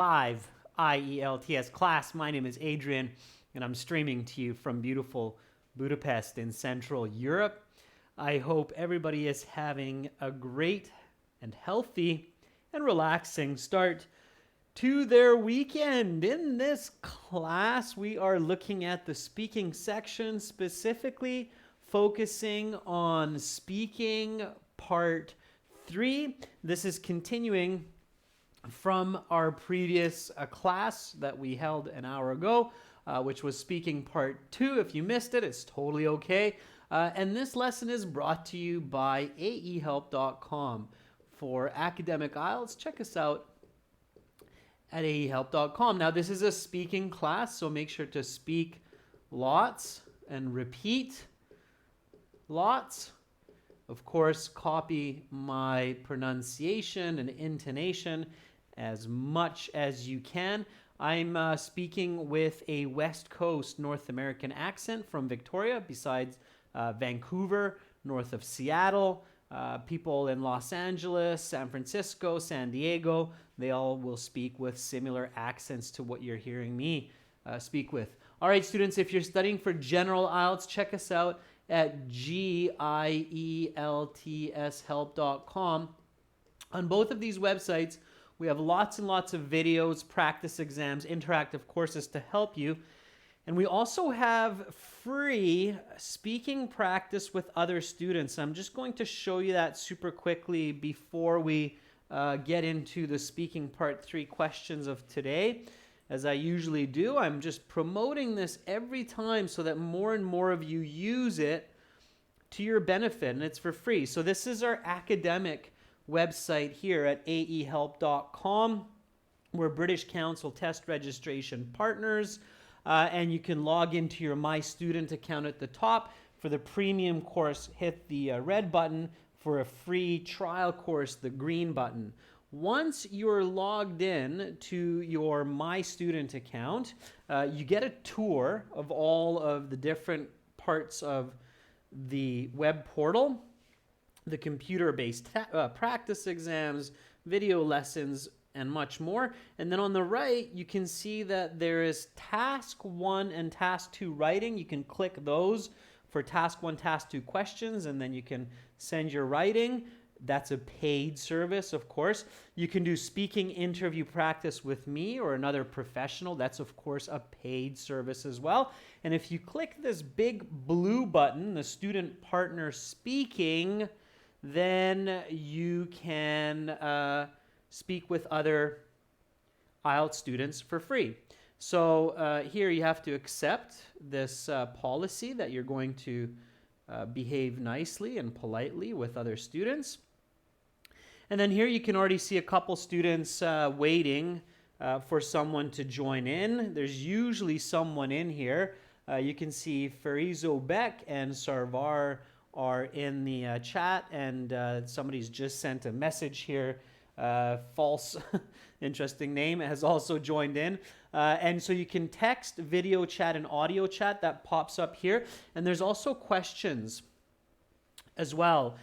Live IELTS class. My name is Adrian, and I'm streaming to you from beautiful Budapest in Central Europe. I hope everybody is having a great and healthy and relaxing start to their weekend. In this class, we are looking at the speaking section, specifically focusing on speaking part 3. This is continuing from our previous class that we held an hour ago, which was speaking part 2. If you missed it, it's totally okay. And this lesson is brought to you by aehelp.com. For academic IELTS, check us out at aehelp.com. Now, this is a speaking class, so make sure to speak lots and repeat lots. Of course, copy my pronunciation and intonation as much as you can. I'm speaking with a West Coast North American accent from Victoria, besides Vancouver, north of Seattle. People in Los Angeles, San Francisco, San Diego, they all will speak with similar accents to what you're hearing me speak with. All right, students, if you're studying for General IELTS, check us out at gieltshelp.com. On both of these websites, we have lots and lots of videos, practice exams, interactive courses to help you. And we also have free speaking practice with other students. I'm just going to show you that super quickly before we get into the speaking part 3 questions of today. As I usually do, I'm just promoting this every time so that more and more of you use it to your benefit, and it's for free. So this is our academic website here at aehelp.com. We're British Council test registration partners, and you can log into your My Student account at the top. For the premium course, hit the red button. For a free trial course, the green button. Once you're logged in to your My Student account, you get a tour of all of the different parts of the web portal, the computer-based practice exams, video lessons, and much more. And then on the right, you can see that there is Task 1 and Task 2 writing. You can click those for Task 1, Task 2 questions, and then you can send your writing. That's a paid service, of course. You can do speaking interview practice with me or another professional. That's, of course, a paid service as well. And if you click this big blue button, the Student Partner Speaking, then you can speak with other IELTS students for free. So here you have to accept this policy that you're going to behave nicely and politely with other students. And then here you can already see a couple students waiting for someone to join in. There's usually someone in here. You can see Farizo Beck and Sarvar are in the chat, and somebody's just sent a message here. False, interesting name, has also joined in. And so you can text, video chat, and audio chat. That pops up here. And there's also questions as well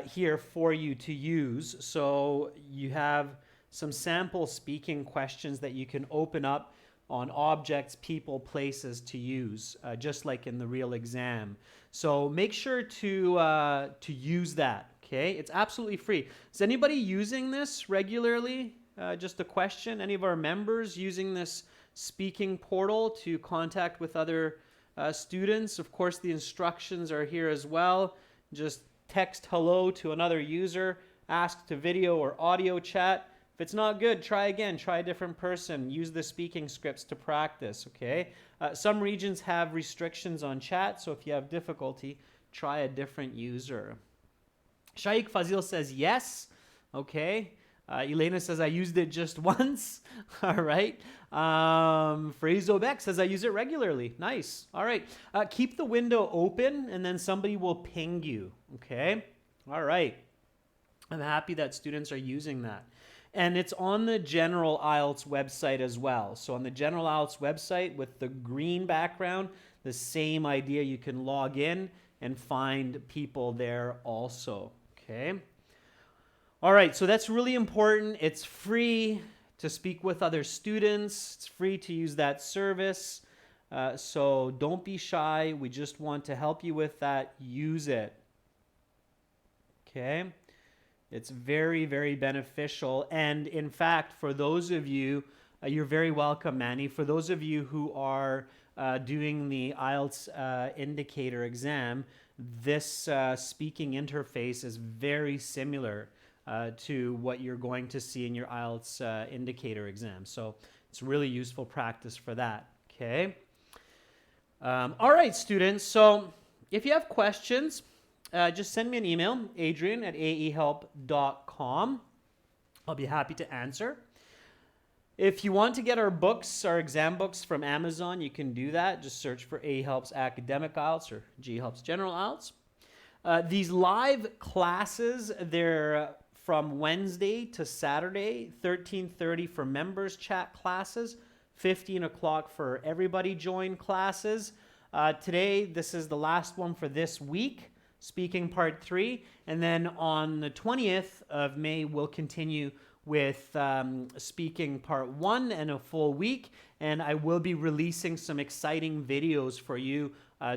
here for you to use. So you have some sample speaking questions that you can open up on objects, people, places to use, just like in the real exam. So make sure to use that, okay? It's absolutely free. Is anybody using this regularly? Just a question. Any of our members using this speaking portal to contact with other students? Of course, the instructions are here as well. Just text hello to another user, ask to video or audio chat. If it's not good, try again, try a different person, use the speaking scripts to practice, okay? Some regions have restrictions on chat, so if you have difficulty, try a different user. Shaikh Fazil says yes, okay. Elena says I used it just once, all right. Frazo Beck says I use it regularly, nice, all right. Keep the window open and then somebody will ping you, okay? All right, I'm happy that students are using that. And it's on the General IELTS website as well. So on the General IELTS website with the green background, the same idea, you can log in and find people there also, okay? All right, so that's really important. It's free to speak with other students. It's free to use that service. So don't be shy. We just want to help you with that. Use it. Okay? It's very, very beneficial. And in fact, for those of you, you're very welcome, Manny. For those of you who are doing the IELTS indicator exam, this speaking interface is very similar to what you're going to see in your IELTS indicator exam. So it's really useful practice for that. Okay. All right, students. So if you have questions, just send me an email, adrian@aehelp.com. I'll be happy to answer. If you want to get our books, our exam books from Amazon, you can do that. Just search for A-Helps Academic IELTS or G-Helps General IELTS. These live classes, they're from Wednesday to Saturday, 13:30 for members chat classes, 15 o'clock for everybody join classes. Today, this is the last one for this week, speaking part 3. And then on the 20th of May, we'll continue with speaking part 1 and a full week. And I will be releasing some exciting videos for you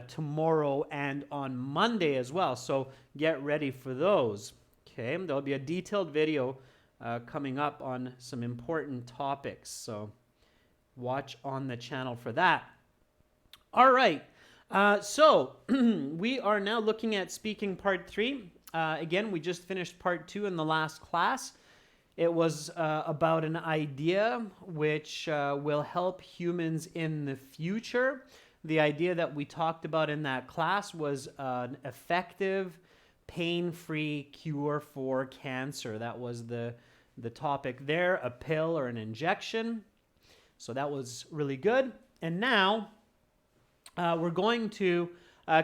tomorrow and on Monday as well. So get ready for those. Okay, there'll be a detailed video coming up on some important topics. So watch on the channel for that. All right. So we are now looking at speaking part 3. Again, we just finished part 2 in the last class. It was about an idea which will help humans in the future. The idea that we talked about in that class was an effective, pain-free cure for cancer. That was the topic there, a pill or an injection. So that was really good. And now we're going to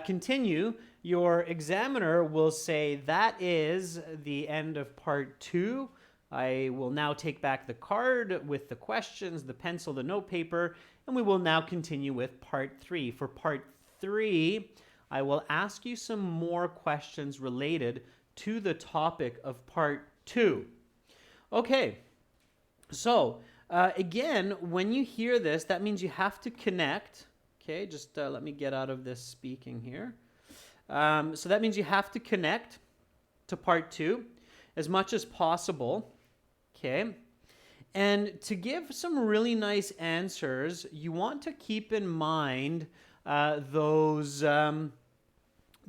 continue. Your examiner will say that is the end of part 2. I will now take back the card with the questions, the pencil, the note paper, and we will now continue with part 3. For part 3, I will ask you some more questions related to the topic of part 2. Okay, so again, when you hear this, that means you have to connect. Okay, just let me get out of this speaking here. So that means you have to connect to part 2 as much as possible. Okay, and to give some really nice answers, you want to keep in mind those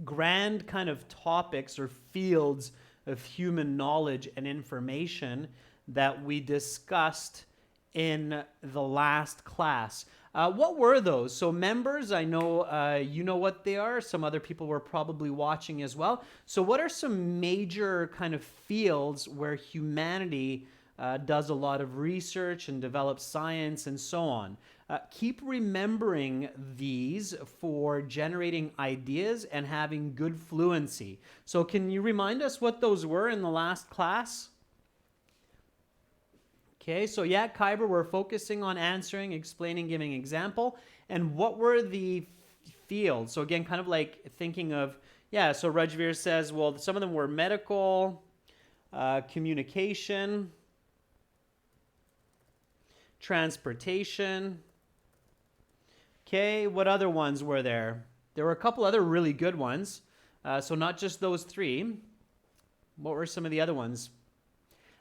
grand kind of topics or fields of human knowledge and information that we discussed in the last class. What were those? So members, I know you know what they are. Some other people were probably watching as well. So what are some major kind of fields where humanity does a lot of research and develops science and so on? Keep remembering these for generating ideas and having good fluency. So can you remind us what those were in the last class? Okay, so yeah, Kyber, we're focusing on answering, explaining, giving example. And what were the fields? So again, kind of like thinking of, yeah, so Rajveer says, well, some of them were medical, communication, transportation. Okay, what other ones were there? There were a couple other really good ones. So not just those 3. What were some of the other ones?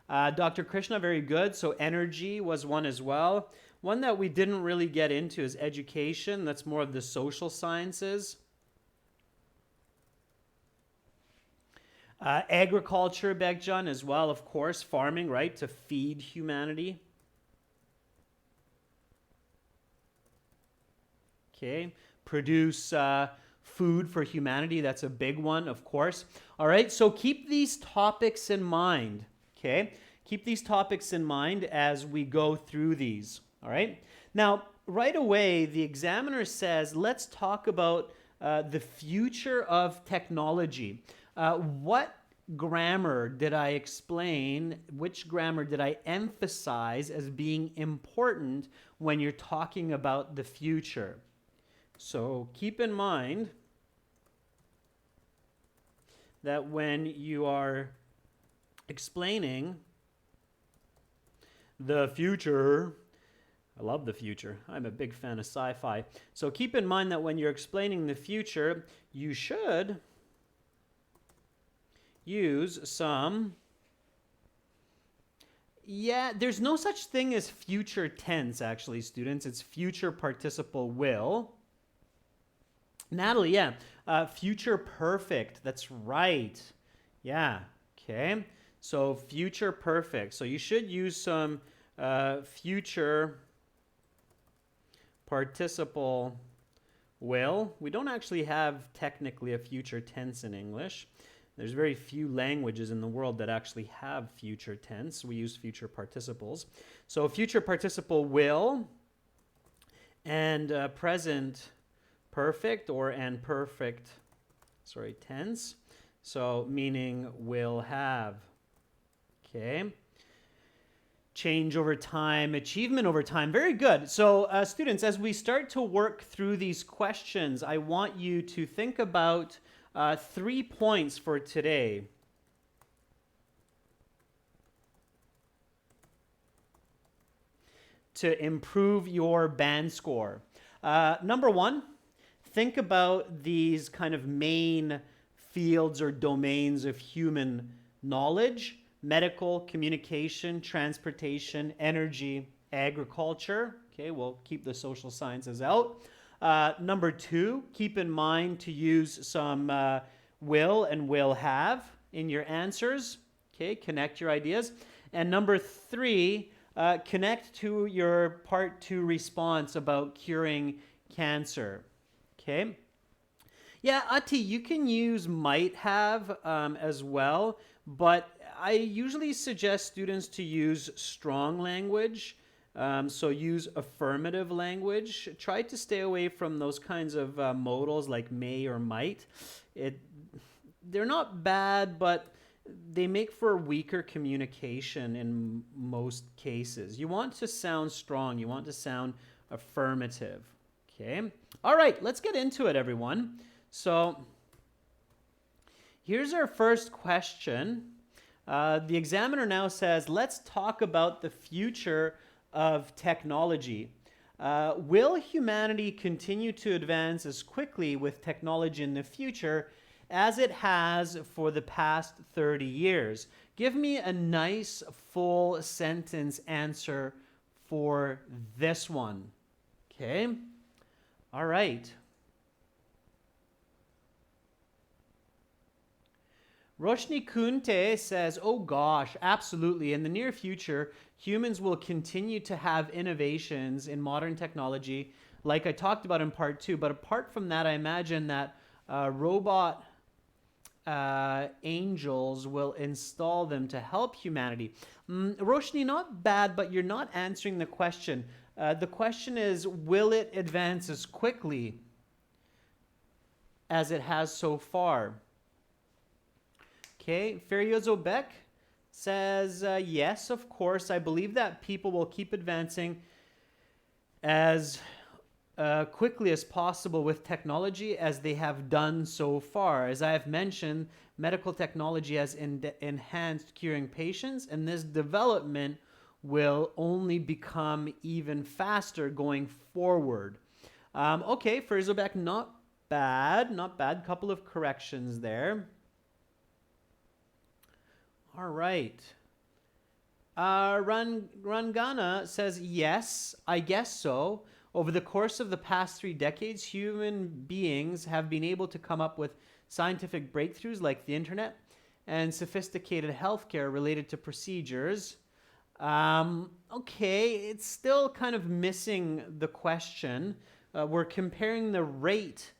Dr. Krishna, very good. So energy was one as well. One that we didn't really get into is education. That's more of the social sciences. Agriculture, Begjan, as well, of course. Farming, right, to feed humanity. Okay, produce food for humanity. That's a big one, of course. All right, so keep these topics in mind. Okay, keep these topics in mind as we go through these. All right, now right away the examiner says, let's talk about the future of technology. What grammar did I explain? Which grammar did I emphasize as being important when you're talking about the future? So keep in mind that when you are explaining the future. I love the future. I'm a big fan of sci-fi. So keep in mind that when you're explaining the future, you should use some... Yeah, there's no such thing as future tense, actually, students. It's future participle will. Natalie, yeah. Future perfect. That's right. Yeah. Okay. So future perfect. So you should use some future participle will. We don't actually have technically a future tense in English. There's very few languages in the world that actually have future tense. We use future participles. So future participle will and present perfect or and perfect, tense. So meaning will have. Okay. Change over time, achievement over time. Very good. So students, as we start to work through these questions, I want you to think about 3 points for today. To improve your band score. Number 1, think about these kind of main fields or domains of human knowledge: medical, communication, transportation, energy, agriculture. Okay, we'll keep the social sciences out. Number 2, keep in mind to use some will and will have in your answers. Okay, connect your ideas. And number 3, connect to your part 2 response about curing cancer. Okay. Yeah, Ati, you can use might have as well, but I usually suggest students to use strong language. So use affirmative language. Try to stay away from those kinds of modals like may or might. They're not bad, but they make for weaker communication in most cases. You want to sound strong. You want to sound affirmative. Okay. All right, let's get into it, everyone. So here's our first question. The examiner now says, let's talk about the future of technology. Will humanity continue to advance as quickly with technology in the future as it has for the past 30 years? Give me a nice full sentence answer for this one. Okay? All right. Roshni Kunte says, oh gosh, absolutely. In the near future, humans will continue to have innovations in modern technology, like I talked about in part 2. But apart from that, I imagine that robot angels will install them to help humanity. Roshni, not bad, but you're not answering the question. The question is, will it advance as quickly as it has so far? Okay, Feriozo Beck says, yes, of course. I believe that people will keep advancing as quickly as possible with technology as they have done so far. As I have mentioned, medical technology has enhanced curing patients, and this development will only become even faster going forward. Okay, Feriozo Beck, not bad. Couple of corrections there. All right. Rangana says, yes, I guess so. Over the course of the past 3 decades, human beings have been able to come up with scientific breakthroughs like the internet and sophisticated healthcare related to procedures. Okay, it's still kind of missing the question. We're comparing the rate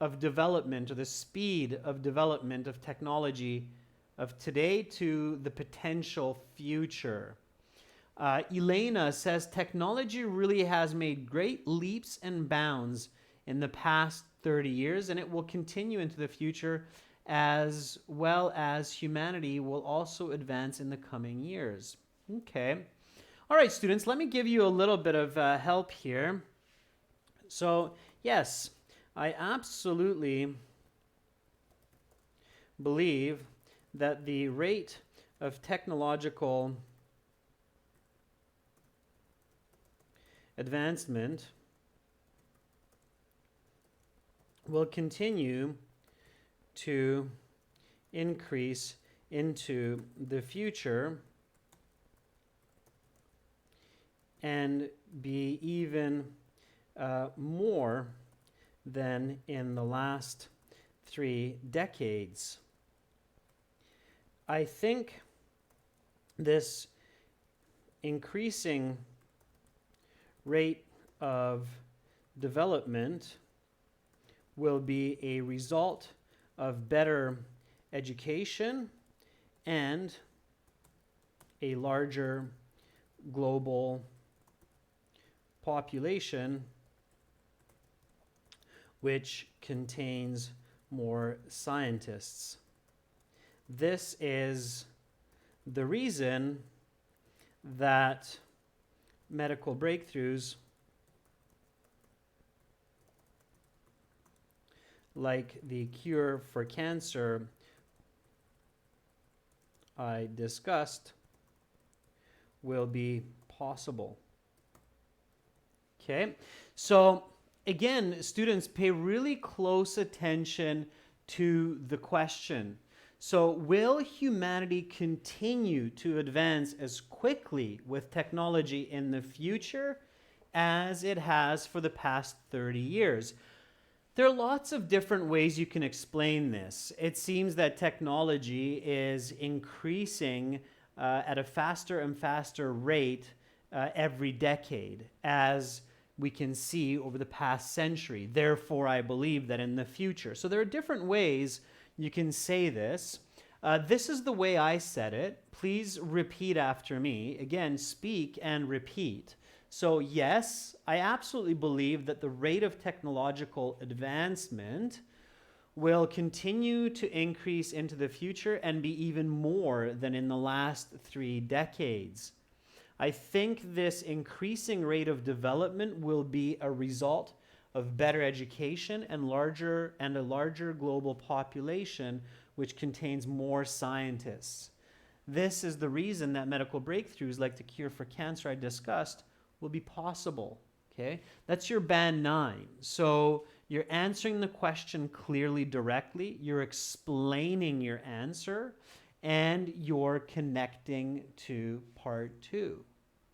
of development or the speed of development of technology of today to the potential future. Elena says technology really has made great leaps and bounds in the past 30 years, and it will continue into the future, as well as humanity will also advance in the coming years. Okay. All right, students, let me give you a little bit of help here. So, yes, I absolutely believe that the rate of technological advancement will continue to increase into the future and be even more than in the last 3 decades. I think this increasing rate of development will be a result of better education and a larger global population, which contains more scientists. This is the reason that medical breakthroughs like the cure for cancer I discussed will be possible. Okay, so again, students, pay really close attention to the question. So, will humanity continue to advance as quickly with technology in the future as it has for the past 30 years? There are lots of different ways you can explain this. It seems that technology is increasing at a faster and faster rate every decade, as we can see over the past century. Therefore, I believe that in the future. So there are different ways you can say this. This is the way I said it. Please repeat after me. Again, speak and repeat. So yes, I absolutely believe that the rate of technological advancement will continue to increase into the future and be even more than in the last 3 decades. I think this increasing rate of development will be a result of better education and a larger global population, which contains more scientists. This is the reason that medical breakthroughs like the cure for cancer I discussed will be possible. Okay, that's your band 9. So you're answering the question clearly, directly. You're explaining your answer, and you're connecting to part 2.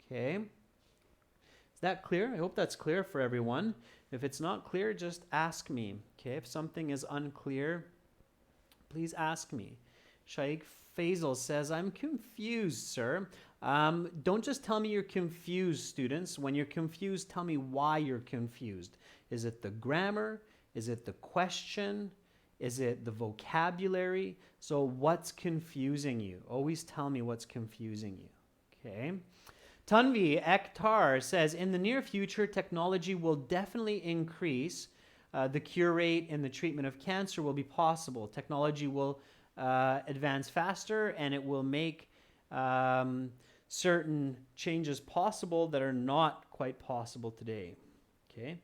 Okay, is that clear? I hope that's clear for everyone. If it's not clear, just ask me. Okay, if something is unclear, please ask me. Shaikh Faisal says, I'm confused, sir. Don't just tell me you're confused, students. When you're confused, tell me why you're confused. Is it the grammar? Is it the question? Is it the vocabulary? So what's confusing you? Always tell me what's confusing you. Okay. Tanvi Akhtar says, in the near future, technology will definitely increase. The cure rate in the treatment of cancer will be possible. Technology will advance faster, and it will make certain changes possible that are not quite possible today. Okay.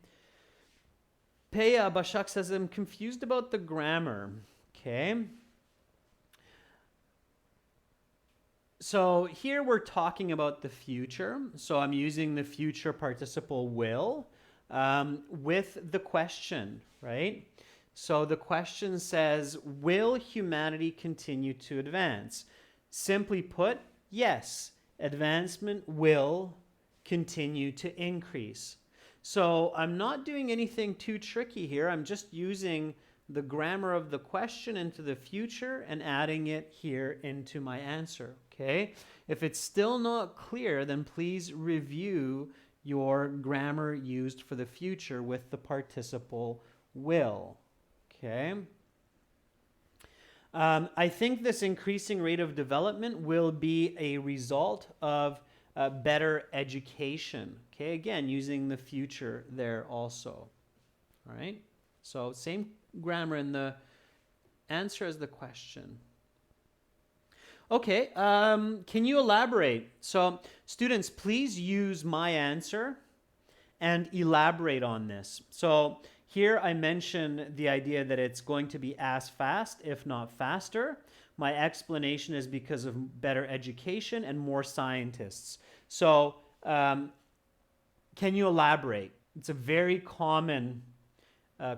Peya Bashak says, I'm confused about the grammar. Okay. So here we're talking about the future. So I'm using the future participle will with the question, right? So the question says, will humanity continue to advance? Simply put, yes, advancement will continue to increase. So I'm not doing anything too tricky here. I'm just using the grammar of the question into the future and adding it here into my answer, okay? If it's still not clear, then please review your grammar used for the future with the participle will, okay? I think this increasing rate of development will be a result of better education, okay? Again, using the future there also, all right? So same grammar in the answer as the question. Okay, can you elaborate? So students, please use my answer and elaborate on this. So here I mention the idea that it's going to be as fast, if not faster. My explanation is because of better education and more scientists. So Can you elaborate? It's a very common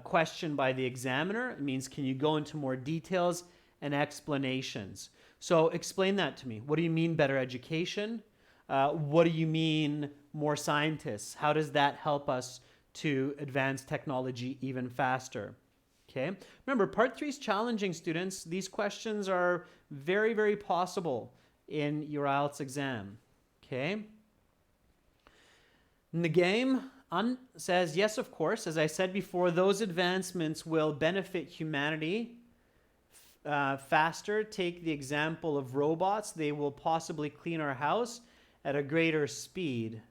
question by the examiner. It means, can you go into more details and explanations? So explain that to me. What do you mean better education? What do you mean more scientists? How does that help us to advance technology even faster? Okay. Remember, part 3 is challenging, students. These questions are very, very possible in your IELTS exam. Okay. Ngame says, yes, of course. As I said before, those advancements will benefit humanity faster. Take the example of robots. They will possibly clean our house at a greater speed.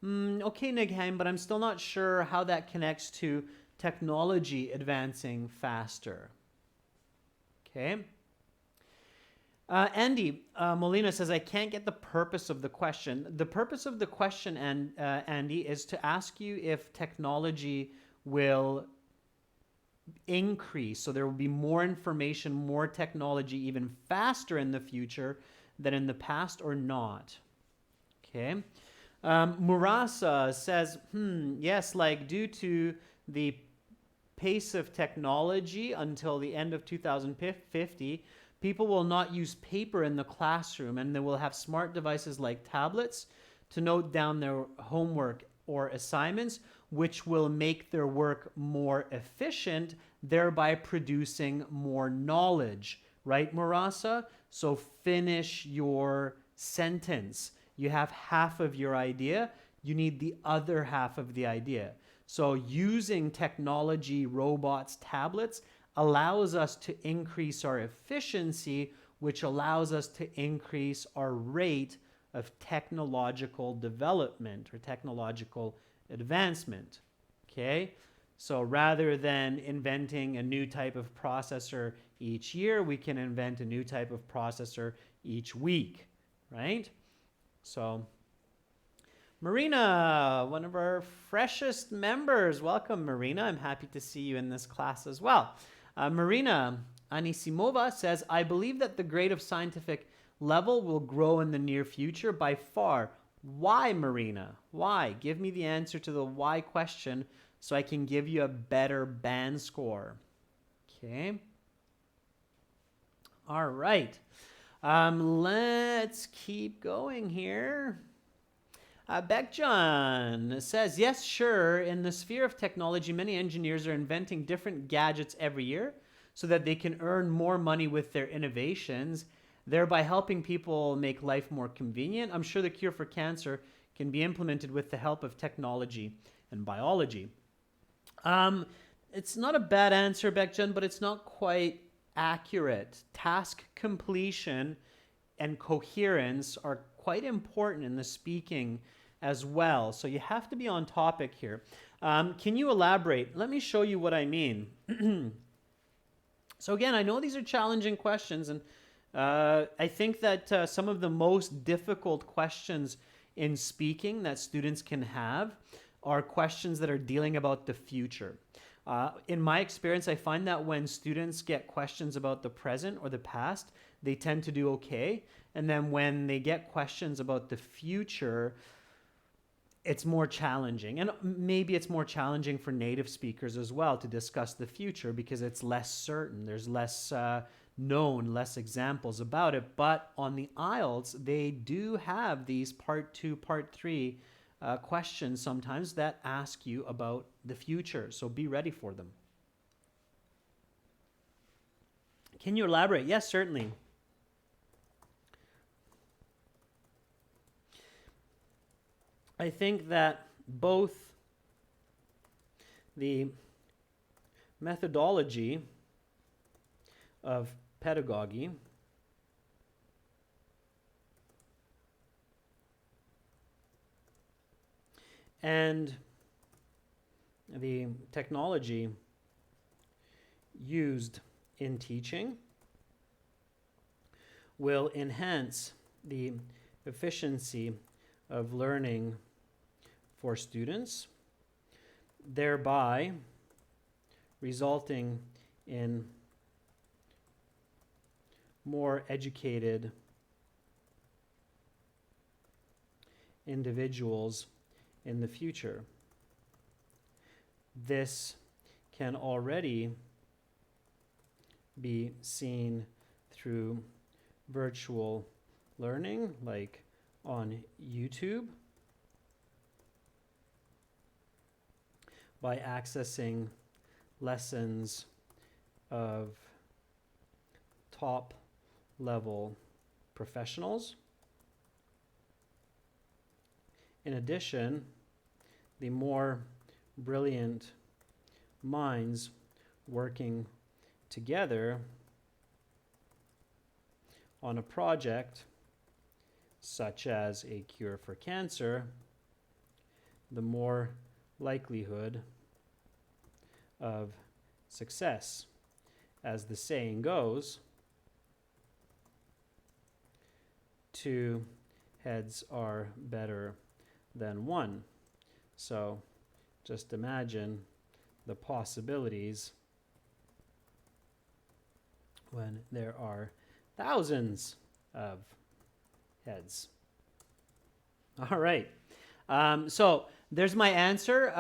Okay, Nigheim, but I'm still not sure how that connects to technology advancing faster. Okay. Andy Molina says, I can't get the purpose of the question. The purpose of the question, Andy, is to ask you if technology will increase. So there will be more information, more technology even faster in the future than in the past or not. Okay. Murasa says, yes, like due to the pace of technology until the end of 2050, people will not use paper in the classroom, and they will have smart devices like tablets to note down their homework or assignments, which will make their work more efficient, thereby producing more knowledge. Right, Murasa? So finish your sentence. You have half of your idea. You need the other half of the idea. So using technology, robots, tablets allows us to increase our efficiency, which allows us to increase our rate of technological development or technological advancement. Okay? So rather than inventing a new type of processor each year, we can invent a new type of processor each week, right? So Marina, one of our freshest members. Welcome, Marina. I'm happy to see you in this class as well. Marina Anisimova says, I believe that the grade of scientific level will grow in the near future by far. Why, Marina? Why? Give me the answer to the why question so I can give you a better band score. Okay. All right. Let's keep going here. Beckjohn says, yes, sure. In the sphere of technology, many engineers are inventing different gadgets every year so that they can earn more money with their innovations, thereby helping people make life more convenient. I'm sure the cure for cancer can be implemented with the help of technology and biology. It's not a bad answer, Beckjohn, but it's not quite accurate. Task completion and coherence are quite important in the speaking as well. So you have to be on topic here. Can you elaborate? Let me show you what I mean. So again, I know these are challenging questions, and I think that some of the most difficult questions in speaking that students can have are questions that are dealing about the future. In my experience, I find that when students get questions about the present or the past, they tend to do okay. And then when they get questions about the future, it's more challenging. And maybe it's more challenging for native speakers as well to discuss the future because it's less certain. There's less known, less examples about it. But on the IELTS, they do have these part 2, part 3 questions sometimes that ask you about the future. So be ready for them. Can you elaborate? Yes, certainly. I think that both the methodology of pedagogy and the technology used in teaching will enhance the efficiency of learning for students, thereby resulting in more educated individuals in the future. This can already be seen through virtual learning, like on YouTube, by accessing lessons of top level professionals. In addition, the more brilliant minds working together on a project such as a cure for cancer, the more likelihood of success. As the saying goes, two heads are better than one. So just imagine the possibilities when there are thousands of heads. All right. So there's my answer.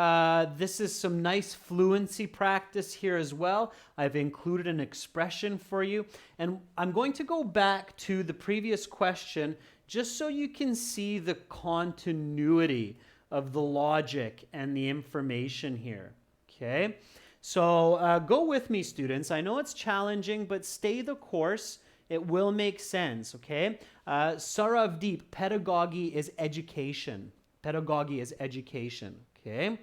This is some nice fluency practice here as well. I've included an expression for you. And I'm going to go back to the previous question just so you can see the continuity of the logic and the information here. Okay? So go with me, students. I know it's challenging, but stay the course. It will make sense, okay? Saravdeep, pedagogy is education. Pedagogy is education, okay?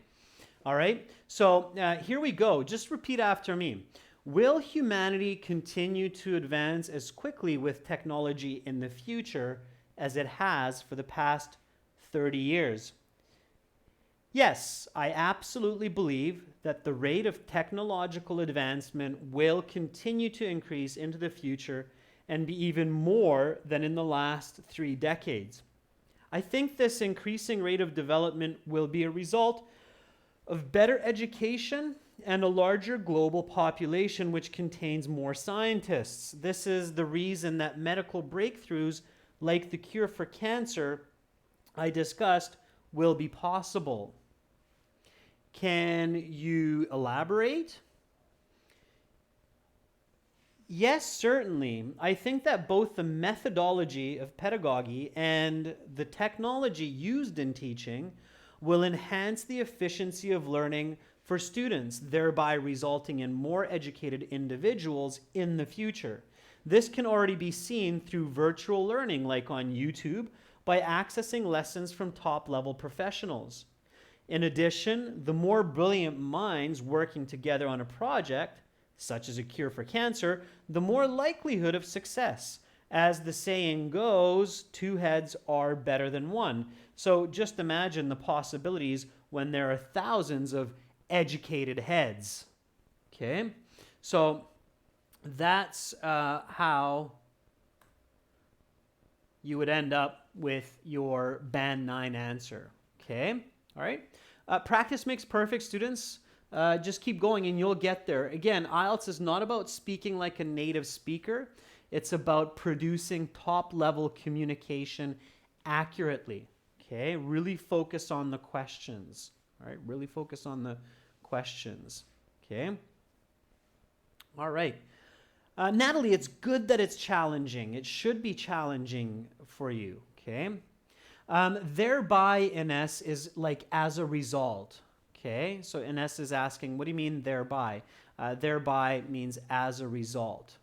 All right, so here we go. Just repeat after me. Will humanity continue to advance as quickly with technology in the future as it has for the past 30 years? Yes, I absolutely believe that the rate of technological advancement will continue to increase into the future and be even more than in the last 3 decades. I think this increasing rate of development will be a result of better education and a larger global population which contains more scientists. This is the reason that medical breakthroughs like the cure for cancer I discussed will be possible. Can you elaborate? Yes, certainly. I think that both the methodology of pedagogy and the technology used in teaching will enhance the efficiency of learning for students, thereby resulting in more educated individuals in the future. This can already be seen through virtual learning, like on YouTube, by accessing lessons from top-level professionals. In addition, the more brilliant minds working together on a project, such as a cure for cancer, the more likelihood of success. As the saying goes, two heads are better than one. So just imagine the possibilities when there are thousands of educated heads. Okay, so that's how you would end up with your Band 9 answer. Okay, all right. Practice makes perfect, students. Just keep going and you'll get there. Again, IELTS is not about speaking like a native speaker. It's about producing top-level communication accurately. Okay, really focus on the questions. All right, really focus on the questions. Okay, all right. Natalie, it's good that it's challenging. It should be challenging for you. Okay, thereby, Ines, is like as a result. Okay, so Ines is asking, what do you mean thereby? Thereby means as a result.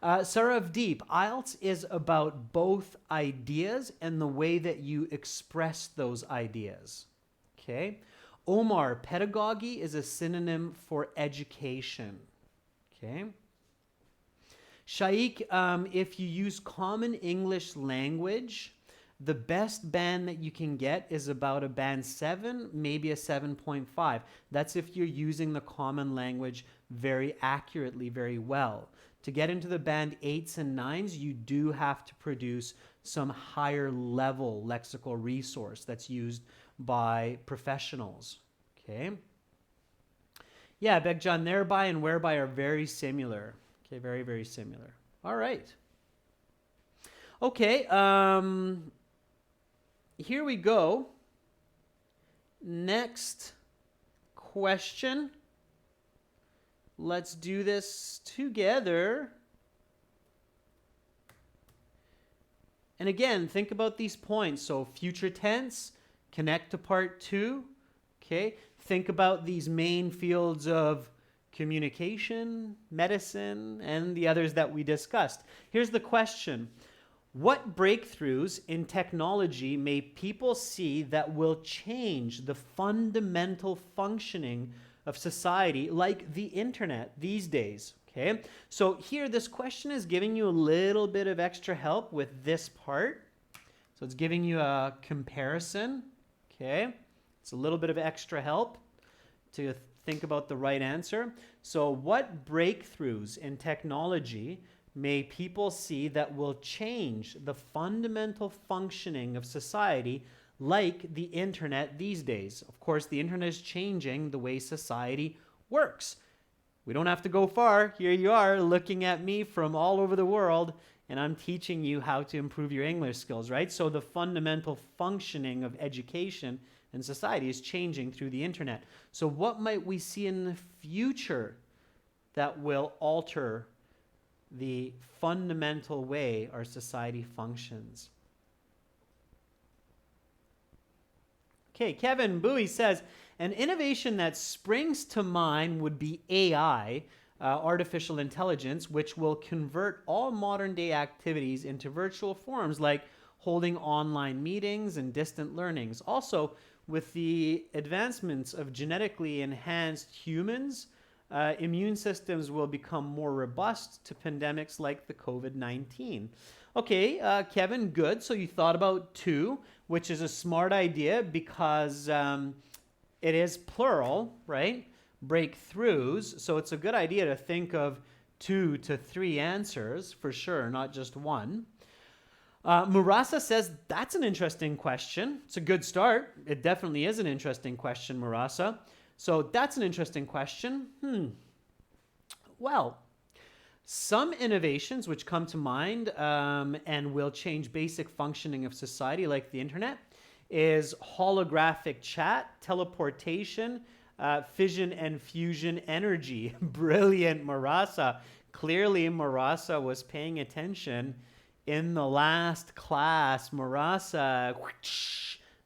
Saravdeep, IELTS is about both ideas and the way that you express those ideas. Okay, Omar, pedagogy is a synonym for education. Okay. Shaikh, if you use common English language, the best band that you can get is about a band 7, maybe a 7.5. That's if you're using the common language very accurately, very well. To get into the band 8s and 9s, you do have to produce some higher level lexical resource that's used by professionals. Okay. Yeah, Begjan, thereby and whereby are very similar. Okay, very, very similar. All right. Okay, here we go. Next question. Let's do this together. And again, think about these points. So future tense, connect to part 2. Okay, think about these main fields of communication, medicine, and the others that we discussed. Here's the question. What breakthroughs in technology may people see that will change the fundamental functioning of society, like the internet these days? Okay, so here this question is giving you a little bit of extra help with this part. So it's giving you a comparison. Okay, it's a little bit of extra help to think about the right answer. So what breakthroughs in technology may people see that will change the fundamental functioning of society, like the internet these days? Of course, the internet is changing the way society works. We don't have to go far. Here you are looking at me from all over the world, and I'm teaching you how to improve your English skills, right? So the fundamental functioning of education and society is changing through the internet. So what might we see in the future that will alter the fundamental way our society functions? Okay, Kevin Bowie says, an innovation that springs to mind would be AI, artificial intelligence, which will convert all modern day activities into virtual forms, like holding online meetings and distant learnings. Also, with the advancements of genetically enhanced humans, immune systems will become more robust to pandemics like the COVID-19. Okay, Kevin, good. So you thought about 2, which is a smart idea because it is plural, right? Breakthroughs. So it's a good idea to think of 2 to 3 answers for sure, not just 1. Murasa says, that's an interesting question. It's a good start. It definitely is an interesting question, Murasa. So that's an interesting question. Well, some innovations which come to mind and will change basic functioning of society, like the internet, is holographic chat, teleportation, fission and fusion energy. Brilliant, Murasa. Clearly, Murasa was paying attention in the last class. Murasa,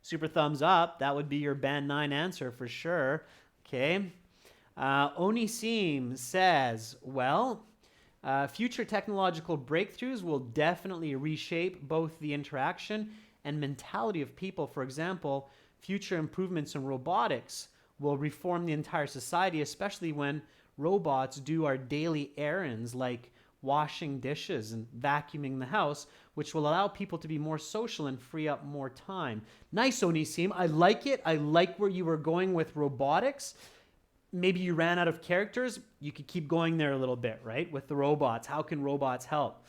super thumbs up. That would be your band 9 answer for sure. Okay. Onisim says, well, future technological breakthroughs will definitely reshape both the interaction and mentality of people. For example, future improvements in robotics will reform the entire society, especially when robots do our daily errands like washing dishes and vacuuming the house, which will allow people to be more social and free up more time. Nice, Onisim. I like it. I like where you were going with robotics. Maybe you ran out of characters. You could keep going there a little bit, right? With the robots. How can robots help?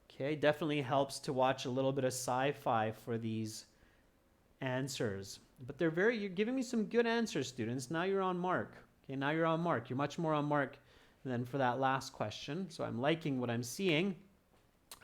Okay, definitely helps to watch a little bit of sci-fi for these answers. But you're giving me some good answers, students. Now you're on mark. Okay, now you're on mark. You're much more on mark than for that last question. So I'm liking what I'm seeing.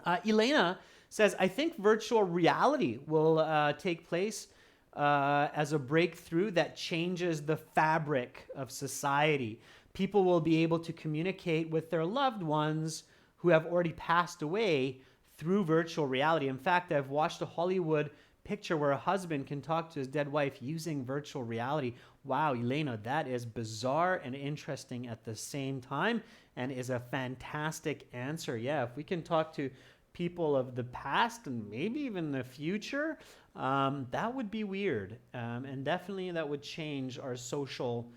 Elena says, I think virtual reality will take place as a breakthrough that changes the fabric of society. People will be able to communicate with their loved ones who have already passed away through virtual reality. In fact, I've watched a Hollywood picture where a husband can talk to his dead wife using virtual reality. Wow, Elena, that is bizarre and interesting at the same time and is a fantastic answer. Yeah, if we can talk to people of the past and maybe even the future, that would be weird. And definitely that would change our social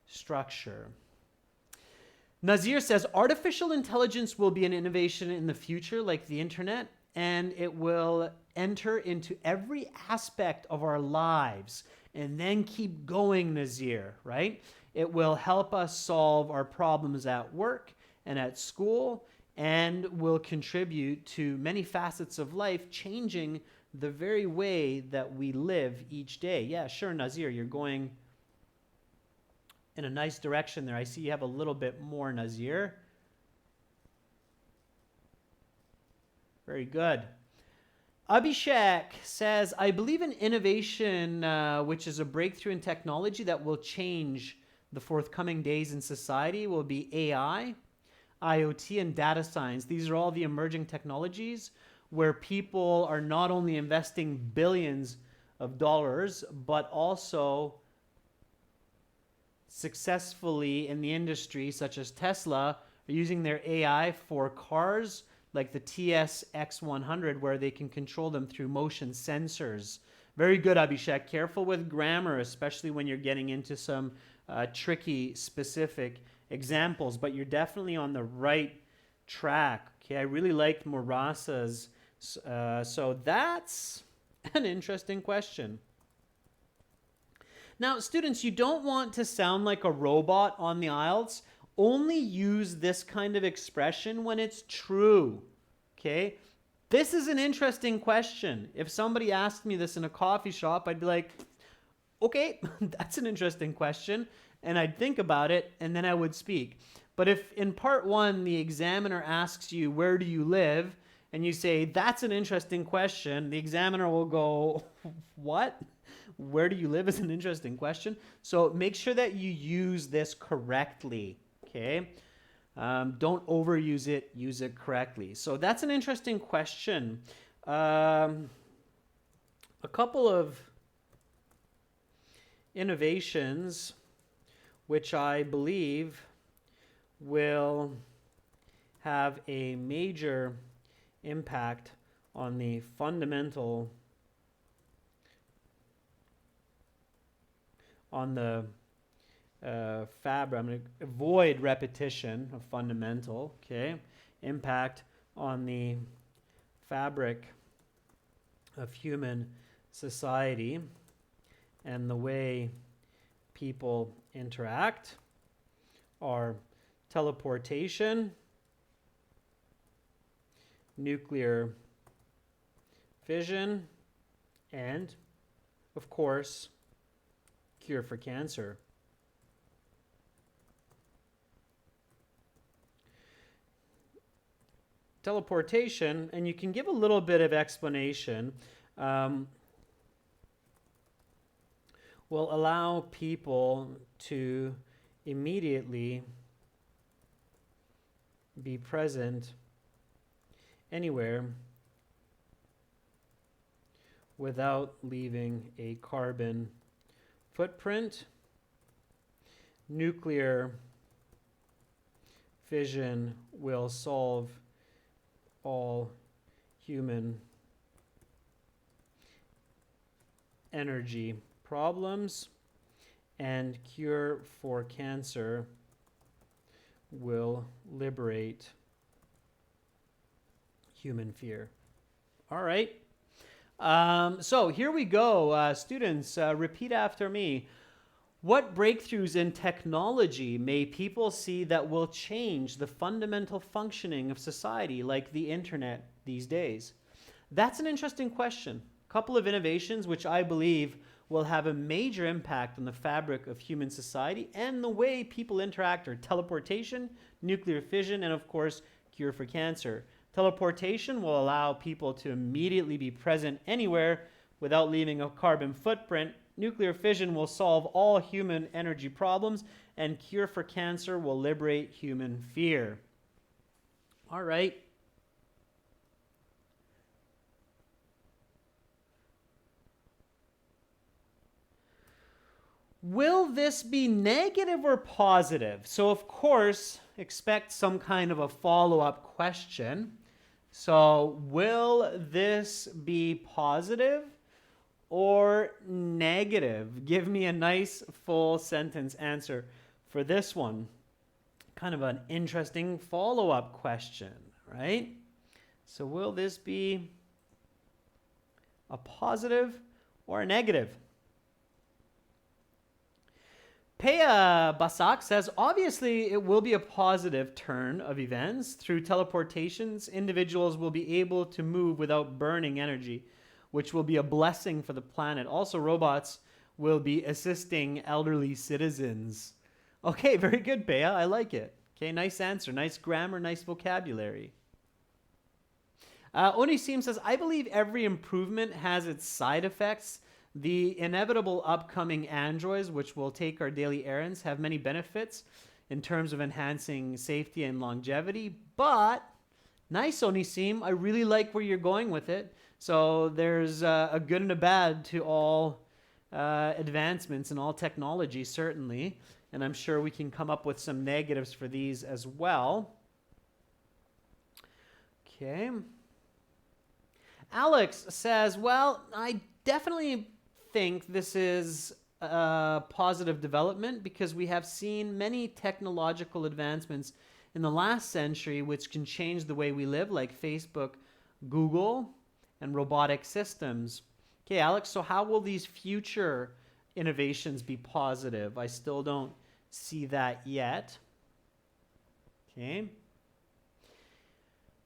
structure. Nazir says, artificial intelligence will be an innovation in the future like the internet, and it will enter into every aspect of our lives and then keep going, Nazir, right? It will help us solve our problems at work and at school and will contribute to many facets of life, changing the very way that we live each day. Yeah, sure, Nazir, you're going in a nice direction there. I see you have a little bit more, Nazir. Very good. Abhishek says, I believe in innovation, which is a breakthrough in technology that will change the forthcoming days in society, will be AI, IoT, and data science. These are all the emerging technologies where people are not only investing billions of dollars, but also successfully in the industry, such as Tesla, are using their AI for cars like the TSX100, where they can control them through motion sensors. Very good, Abhishek. Careful with grammar, especially when you're getting into some tricky, specific examples, but you're definitely on the right track. Okay, I really liked Murasa's. So that's an interesting question. Now, students, you don't want to sound like a robot on the IELTS. Only use this kind of expression when it's true. Okay? This is an interesting question. If somebody asked me this in a coffee shop, I'd be like, okay, that's an interesting question. And I'd think about it, and then I would speak. But if in part one, the examiner asks you, where do you live? And you say, that's an interesting question, the examiner will go, what? Where do you live is an interesting question. So make sure that you use this correctly, okay? Don't overuse it, use it correctly. So that's an interesting question. A couple of innovations which I believe will have a major impact on the fundamental, on the fabric. I'm going to avoid repetition of fundamental, okay? Impact on the fabric of human society and the way people interact are teleportation, nuclear fission, and, of course, cure for cancer. Teleportation, and you can give a little bit of explanation, will allow people to immediately be present anywhere without leaving a carbon footprint. Nuclear fission will solve all human energy problems, and cure for cancer will liberate human fear. All right. So here we go. Students, repeat after me. What breakthroughs in technology may people see that will change the fundamental functioning of society, like the internet these days? That's an interesting question. A couple of innovations which I believe will have a major impact on the fabric of human society and the way people interact are teleportation, nuclear fission, and of course, cure for cancer. Teleportation will allow people to immediately be present anywhere without leaving a carbon footprint. Nuclear fission will solve all human energy problems, and cure for cancer will liberate human fear. All right. Will this be negative or positive? So, of course, expect some kind of a follow-up question. So, will this be positive or negative? Give me a nice full sentence answer for this one. Kind of an interesting follow-up question, right? So, will this be a positive or a negative? Peya Basak says, obviously it will be a positive turn of events. Through teleportations, individuals will be able to move without burning energy, which will be a blessing for the planet. Also, robots will be assisting elderly citizens. Okay, very good, Peya. I like it. Okay, nice answer. Nice grammar, nice vocabulary. Onisim says, I believe every improvement has its side effects. The inevitable upcoming androids, which will take our daily errands, have many benefits in terms of enhancing safety and longevity. But, nice, Onisim. I really like where you're going with it. So there's a good and a bad to all advancements in all technology, certainly. And I'm sure we can come up with some negatives for these as well. Okay. Alex says, well, I definitely think this is a positive development because we have seen many technological advancements in the last century which can change the way we live, like Facebook, Google, and robotic systems. Okay, Alex, so how will these future innovations be positive? I still don't see that yet. Okay.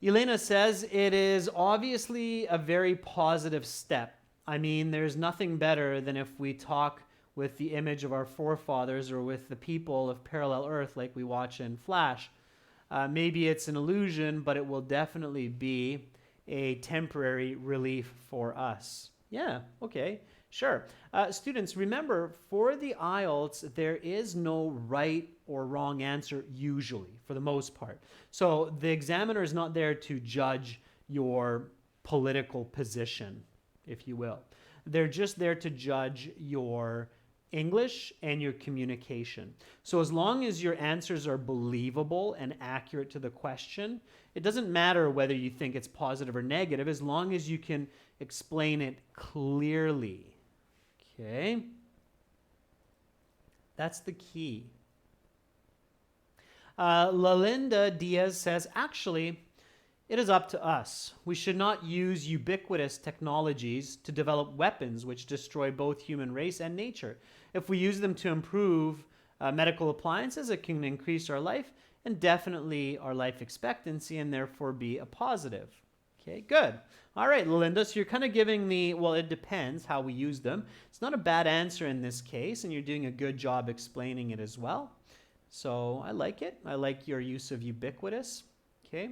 Elena says it is obviously a very positive step. I mean, there's nothing better than if we talk with the image of our forefathers or with the people of parallel Earth like we watch in Flash. Maybe it's an illusion, but it will definitely be a temporary relief for us. Yeah, okay, sure. Students, remember, for the IELTS, there is no right or wrong answer usually, for the most part. So the examiner is not there to judge your political position, if you will. They're just there to judge your English and your communication. So as long as your answers are believable and accurate to the question, it doesn't matter whether you think it's positive or negative, as long as you can explain it clearly. Okay? That's the key. Lalinda Diaz says, actually, it is up to us. We should not use ubiquitous technologies to develop weapons which destroy both human race and nature. If we use them to improve medical appliances, it can increase our life and definitely our life expectancy and therefore be a positive. Okay, good. All right, Lalinda, so you're kind of giving the, well, it depends how we use them. It's not a bad answer in this case, and you're doing a good job explaining it as well. So I like it. I like your use of ubiquitous. Okay.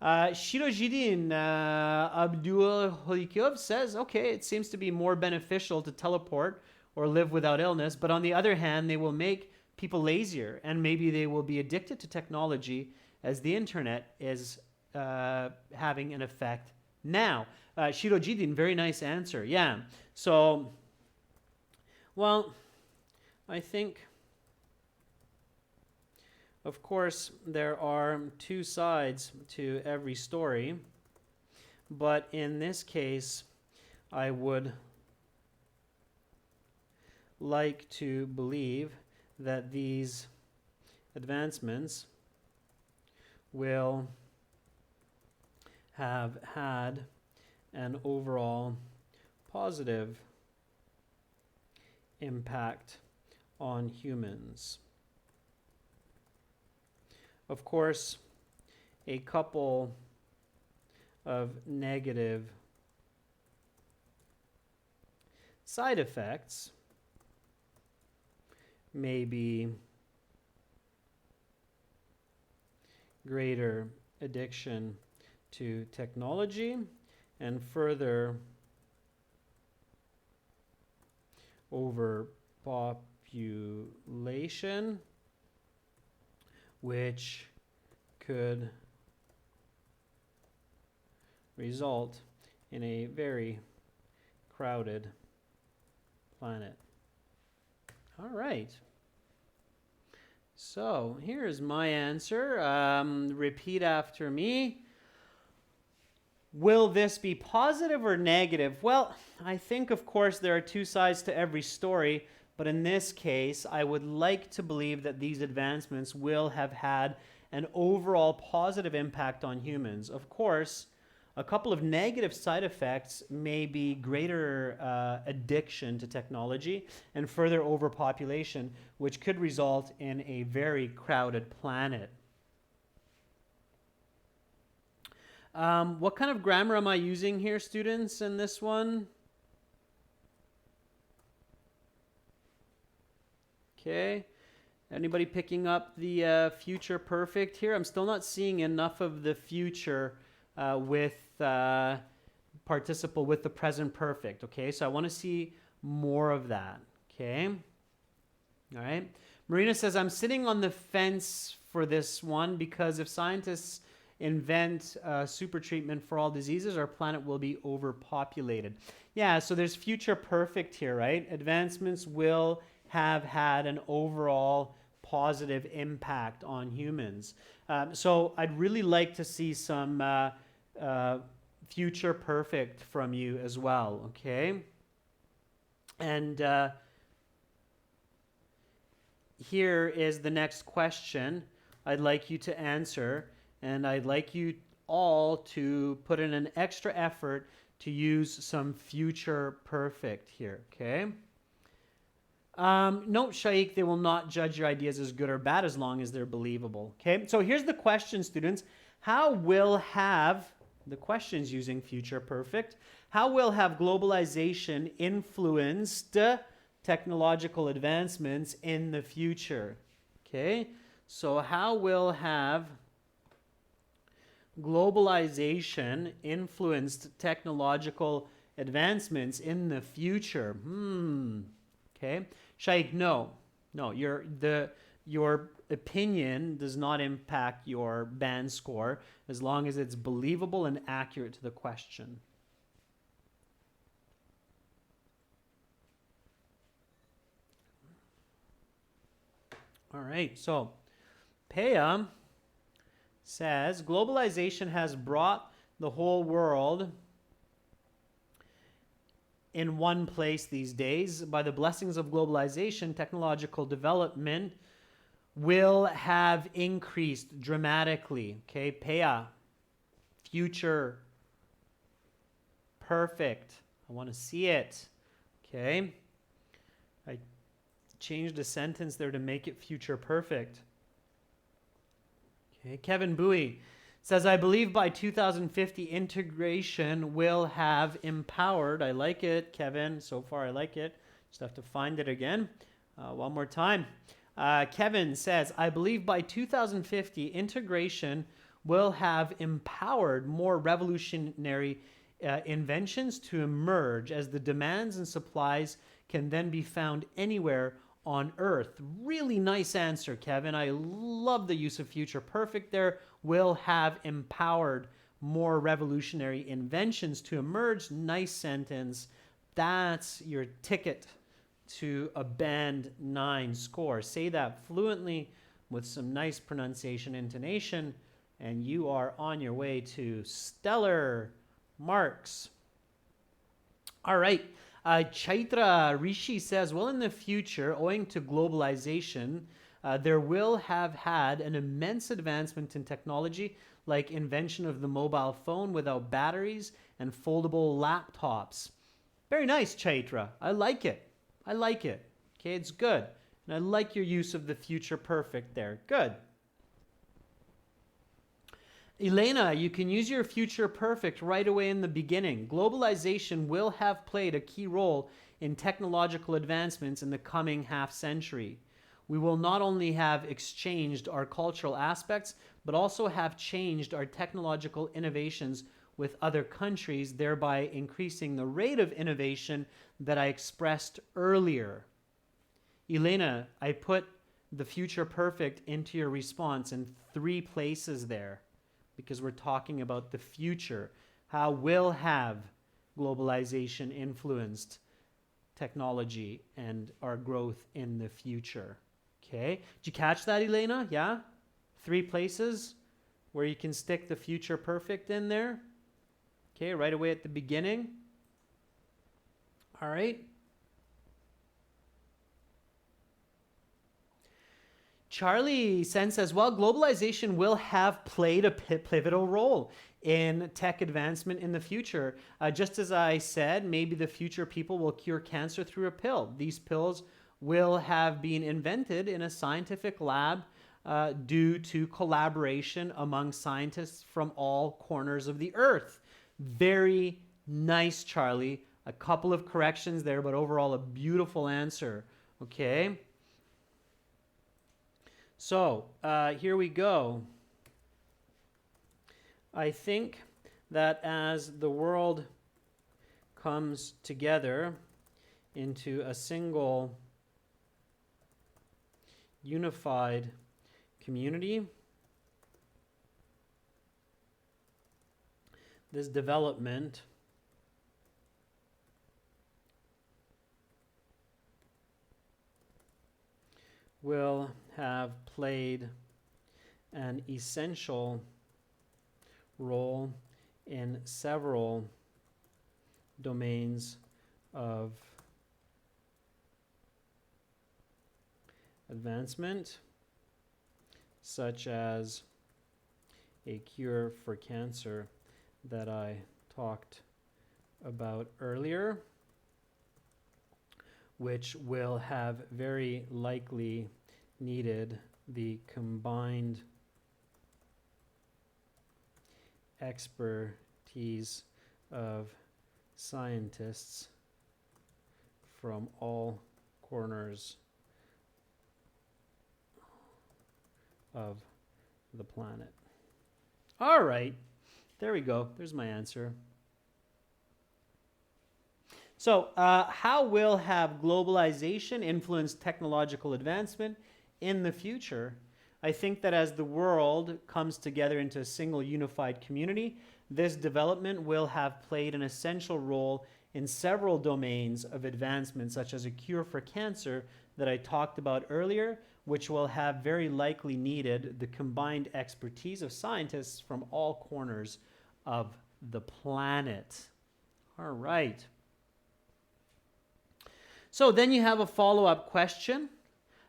Shirojidin Abdul Holikov says, okay, it seems to be more beneficial to teleport or live without illness, but on the other hand, they will make people lazier and maybe they will be addicted to technology as the internet is having an effect now. Shirojidin, very nice answer. Yeah. So, well, I think, of course, there are two sides to every story, but in this case, I would like to believe that these advancements will have had an overall positive impact on humans. Of course, a couple of negative side effects may be greater addiction to technology and further overpopulation, which could result in a very crowded planet. All right. So here's my answer. Repeat after me. Will this be positive or negative? Well, I think, of course, there are two sides to every story, but in this case, I would like to believe that these advancements will have had an overall positive impact on humans. Of course, a couple of negative side effects may be greater addiction to technology and further overpopulation, which could result in a very crowded planet. What kind of grammar am I using here, students, in this one? Okay. Anybody picking up the future perfect here? I'm still not seeing enough of the future with participle with the present perfect. Okay, so I want to see more of that. Okay, all right. Marina says, I'm sitting on the fence for this one because if scientists invent super treatment for all diseases, our planet will be overpopulated. Yeah, so there's future perfect here, right? Advancements will have had an overall positive impact on humans. So I'd really like to see some future perfect from you as well, okay? And here is the next question I'd like you to answer, and I'd like you all to put in an extra effort to use some future perfect here, okay? Note, Shaikh, they will not judge your ideas as good or bad as long as they're believable, okay? So here's the question, students. How will have, the questions using future perfect, how will have globalization influenced technological advancements in the future? Okay, so how will have globalization influenced technological advancements in the future? Okay, Shaikh, no, your opinion does not impact your band score as long as it's believable and accurate to the question. All right, so Peya says, globalization has brought the whole world in one place these days. By the blessings of globalization, technological development will have increased dramatically. Okay, Peya, future perfect. I want to see it. Okay, I changed a sentence there to make it future perfect. Okay, Kevin Bowie says, I believe by 2050 integration will have empowered. I like it, Kevin. So far I like it. Just have to find it again. One more time. Kevin says, I believe by 2050 integration will have empowered more revolutionary inventions to emerge as the demands and supplies can then be found anywhere on Earth. Really nice answer, Kevin. I love the use of future perfect there. Will have empowered more revolutionary inventions to emerge. Nice sentence. That's your ticket to a band 9 score. Say that fluently with some nice pronunciation, intonation, and you are on your way to stellar marks. All right. Chaitra Rishi says, well, in the future, owing to globalization, there will have had an immense advancement in technology, like invention of the mobile phone without batteries and foldable laptops. Very nice, Chaitra. I like it. I like it. Okay, it's good. And I like your use of the future perfect there. Good. Elena, you can use your future perfect right away in the beginning. Globalization will have played a key role in technological advancements in the coming half century. We will not only have exchanged our cultural aspects, but also have changed our technological innovations with other countries, thereby increasing the rate of innovation that I expressed earlier. Elena, I put the future perfect into your response in 3 places there, because we're talking about the future. How will have globalization influenced technology and our growth in the future? Okay, did you catch that, Elena? Yeah? 3 places where you can stick the future perfect in there. Okay, right away at the beginning. All right. Charlie Sen says, well, globalization will have played a pivotal role in tech advancement in the future. Just as I said, maybe the future people will cure cancer through a pill. These pills will have been invented in a scientific lab due to collaboration among scientists from all corners of the earth. Very nice, Charlie. A couple of corrections there, but overall a beautiful answer. Okay. So here we go. I think that as the world comes together into a single unified community, this development will have played an essential role in several domains of advancement, such as a cure for cancer that I talked about earlier, which will have very likely needed the combined expertise of scientists from all corners of the planet. All right, there we go. There's my answer. So, how will have globalization influence technological advancement in the future? I think that as the world comes together into a single unified community, this development will have played an essential role in several domains of advancement, such as a cure for cancer that I talked about earlier, which will have very likely needed the combined expertise of scientists from all corners of the planet. All right. So then you have a follow-up question.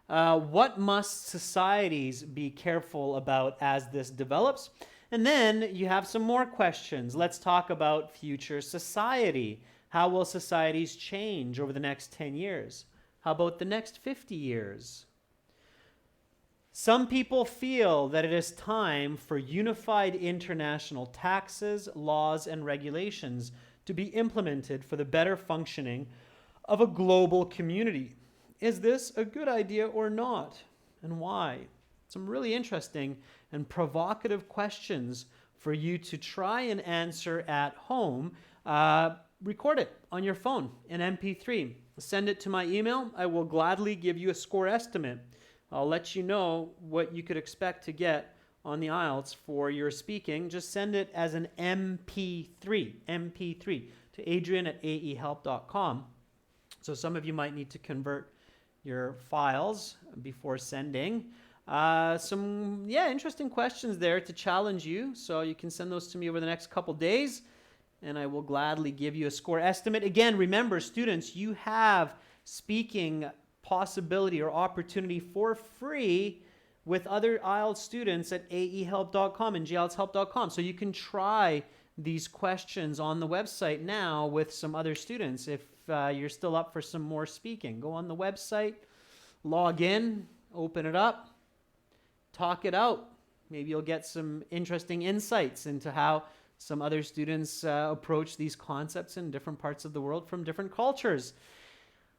What must societies be careful about as this develops? And then you have some more questions. Let's talk about future society. How will societies change over the next 10 years? How about the next 50 years? Some people feel that it is time for unified international taxes, laws, and regulations to be implemented for the better functioning of a global community. Is this a good idea or not? And why? Some really interesting and provocative questions for you to try and answer at home. Record it on your phone in MP3. Send it to my email. I will gladly give you a score estimate. I'll let you know what you could expect to get on the IELTS for your speaking. Just send it as an MP3 to adrian@aehelp.com. So some of you might need to convert your files before sending. Some interesting questions there to challenge you. So you can send those to me over the next couple days, and I will gladly give you a score estimate. Again, remember, students, you have speaking possibility or opportunity for free with other IELTS students at aehelp.com and glshelp.com. So you can try these questions on the website now with some other students. If you're still up for some more speaking, go on the website, log in, open it up, talk it out. Maybe you'll get some interesting insights into how some other students approach these concepts in different parts of the world from different cultures.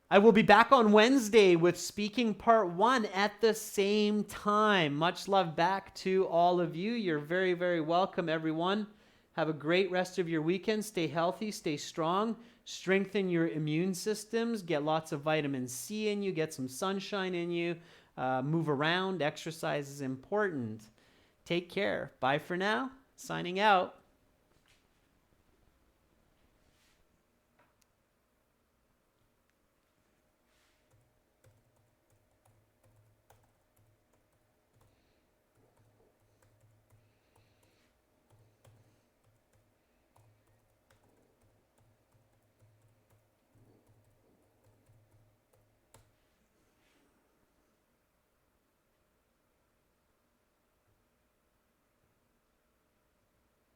I will be back on Wednesday with Speaking Part 1 at the same time. Much love back to all of you. You're very, very welcome, everyone. Have a great rest of your weekend. Stay healthy, stay strong, strengthen your immune systems, get lots of vitamin C in you, get some sunshine in you, move around. Exercise is important. Take care. Bye for now. Signing out.